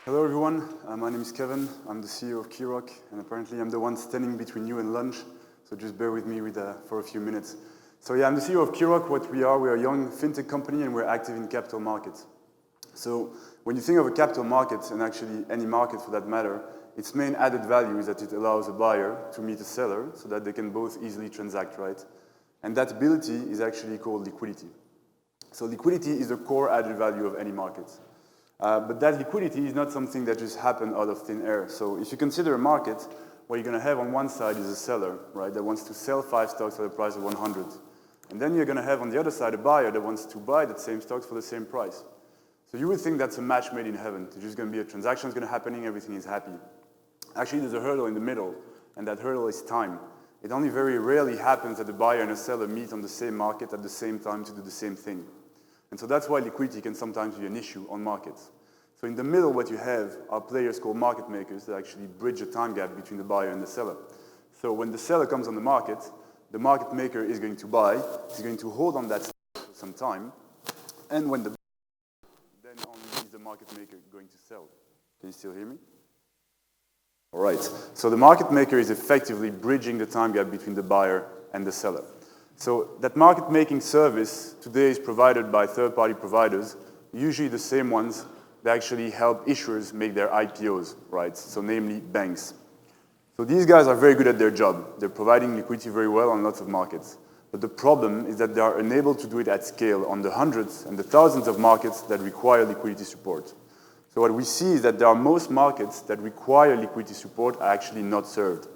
Hello everyone, my name is Kevin. I'm the CEO of Keyrock, and apparently I'm the one standing between you and lunch, so just bear with me for a few minutes. So yeah, I'm the CEO of Keyrock. What we are a young fintech company, and we're active in capital markets. So when you think of a capital market, and actually any market for that matter, its main added value is that it allows a buyer to meet a seller so that they can both easily transact, right? And that ability is actually called liquidity. So liquidity is the core added value of any market. But that liquidity is not something that just happens out of thin air. So if you consider a market, what you're going to have on one side is a seller, right, that wants to sell 5 stocks at a price of 100. And then you're going to have on the other side a buyer that wants to buy that same stocks for the same price. So you would think that's a match made in heaven. There's just going to be a transaction is going to happen, everything is happy. Actually, there's a hurdle in the middle, and that hurdle is time. It only very rarely happens that the buyer and a seller meet on the same market at the same time to do the same thing. And so that's why liquidity can sometimes be an issue on markets. So in the middle, what you have are players called market makers that actually bridge the time gap between the buyer and the seller. So when the seller comes on the market maker is going to buy, he's going to hold on that for some time, and when then only is the market maker going to sell. Can you still hear me? All right. So the market maker is effectively bridging the time gap between the buyer and the seller. So that market-making service today is provided by third-party providers, usually the same ones that actually help issuers make their IPOs, right? So namely banks. So these guys are very good at their job. They're providing liquidity very well on lots of markets. But the problem is that they are unable to do it at scale on the hundreds and the thousands of markets that require liquidity support. So what we see is that there are most markets that require liquidity support are actually not served.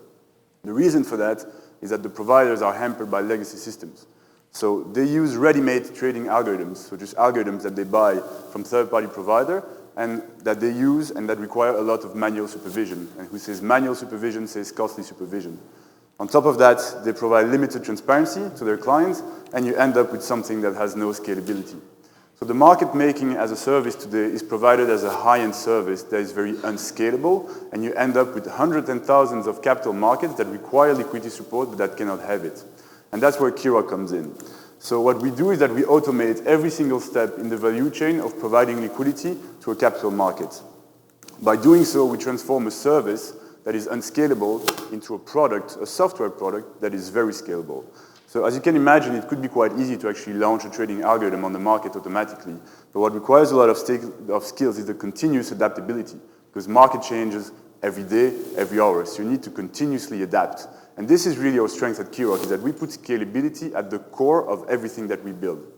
The reason for that is that the providers are hampered by legacy systems. So they use ready-made trading algorithms, so just algorithms that they buy from third-party provider and that they use and that require a lot of manual supervision. And who says manual supervision says costly supervision. On top of that, they provide limited transparency to their clients, and you end up with something that has no scalability. So the market making as a service today is provided as a high-end service that is very unscalable, and you end up with hundreds and thousands of capital markets that require liquidity support but that cannot have it. And that's where Keyrock comes in. So what we do is that we automate every single step in the value chain of providing liquidity to a capital market. By doing so, we transform a service that is unscalable into a product, a software product that is very scalable. So as you can imagine, it could be quite easy to actually launch a trading algorithm on the market automatically. But what requires a lot of skills is the continuous adaptability, because market changes every day, every hour. So you need to continuously adapt. And this is really our strength at Keyrock, is that we put scalability at the core of everything that we build.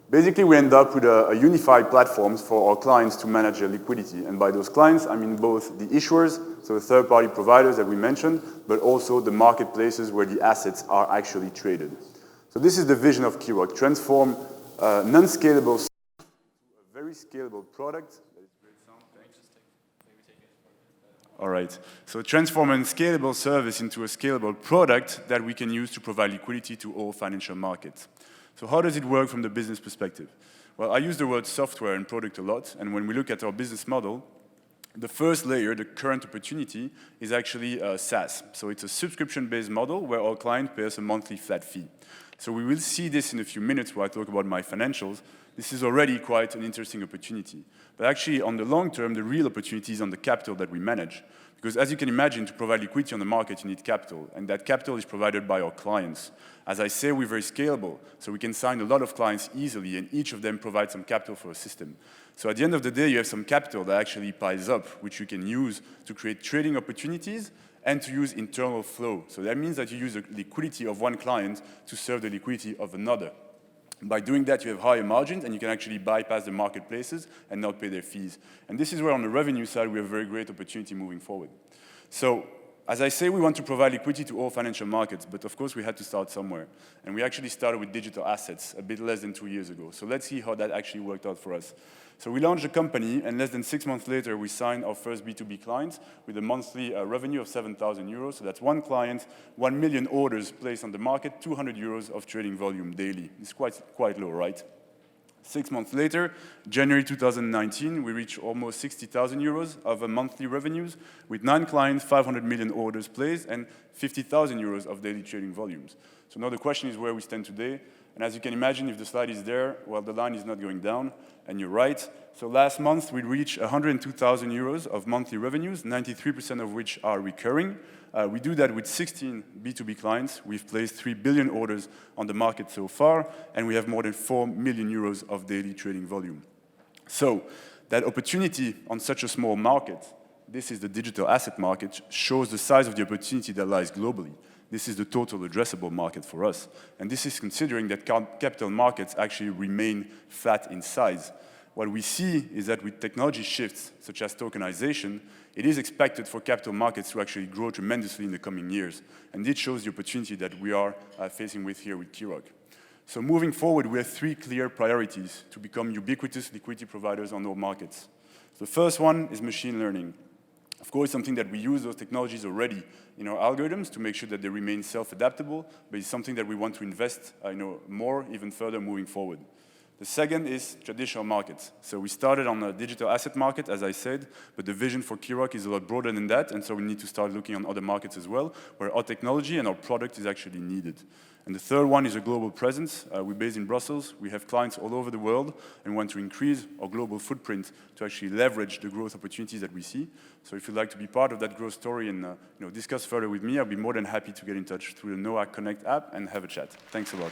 Basically, we end up with a unified platform for our clients to manage their liquidity. And by those clients, I mean both the issuers, so the third-party providers that we mentioned, but also the marketplaces where the assets are actually traded. So this is the vision of Keyrock, transform non-scalable into a very scalable product. All right. So transform a scalable service into a scalable product that we can use to provide liquidity to all financial markets. So how does it work from the business perspective? Well, I use the word software and product a lot, and when we look at our business model, the first layer, the current opportunity, is actually SaaS. So it's a subscription-based model where our client pays a monthly flat fee. So we will see this in a few minutes where I talk about my financials. This is already quite an interesting opportunity. But actually, on the long term, the real opportunity is on the capital that we manage. Because as you can imagine, to provide liquidity on the market, you need capital. And that capital is provided by our clients. As I say, we're very scalable. So we can sign a lot of clients easily, and each of them provides some capital for a system. So at the end of the day, you have some capital that actually piles up, which you can use to create trading opportunities and to use internal flow. So that means that you use the liquidity of one client to serve the liquidity of another. By doing that, you have higher margins, and you can actually bypass the marketplaces and not pay their fees. And this is where, on the revenue side, we have a very great opportunity moving forward. So, as I say, we want to provide liquidity to all financial markets, but of course, we had to start somewhere. And we actually started with digital assets a bit less than 2 years ago. So let's see how that actually worked out for us. So we launched a company, and less than 6 months later, we signed our first B2B client with a monthly revenue of 7,000 euros. So that's one client, 1 million orders placed on the market, 200 euros of trading volume daily. It's quite low, right? 6 months later, January 2019, we reached almost 60,000 euros of monthly revenues with 9 clients, 500 million orders placed, and 50,000 euros of daily trading volumes. So now the question is where we stand today. And as you can imagine, if the slide is there, well, the line is not going down, and you're right. So last month, we reached 102,000 euros of monthly revenues, 93% of which are recurring. We do that with 16 B2B clients. We've placed 3 billion orders on the market so far, and we have more than 4 million euros of daily trading volume. So that opportunity on such a small market, this is the digital asset market, shows the size of the opportunity that lies globally. This is the total addressable market for us. And this is considering that capital markets actually remain flat in size. What we see is that with technology shifts, such as tokenization, it is expected for capital markets to actually grow tremendously in the coming years. And this shows the opportunity that we are facing with here with Keyrock. So moving forward, we have 3 clear priorities to become ubiquitous liquidity providers on all markets. The first one is machine learning. Of course, something that we use those technologies already in our algorithms to make sure that they remain self-adaptable, but it's something that we want to invest more, even further moving forward. The second is traditional markets. So we started on the digital asset market, as I said, but the vision for Keyrock is a lot broader than that, and so we need to start looking on other markets as well, where our technology and our product is actually needed. And the third one is a global presence. We're based in Brussels. We have clients all over the world and want to increase our global footprint to actually leverage the growth opportunities that we see. So if you'd like to be part of that growth story and discuss further with me, I'll be more than happy to get in touch through the NOAH Connect app and have a chat. Thanks a lot.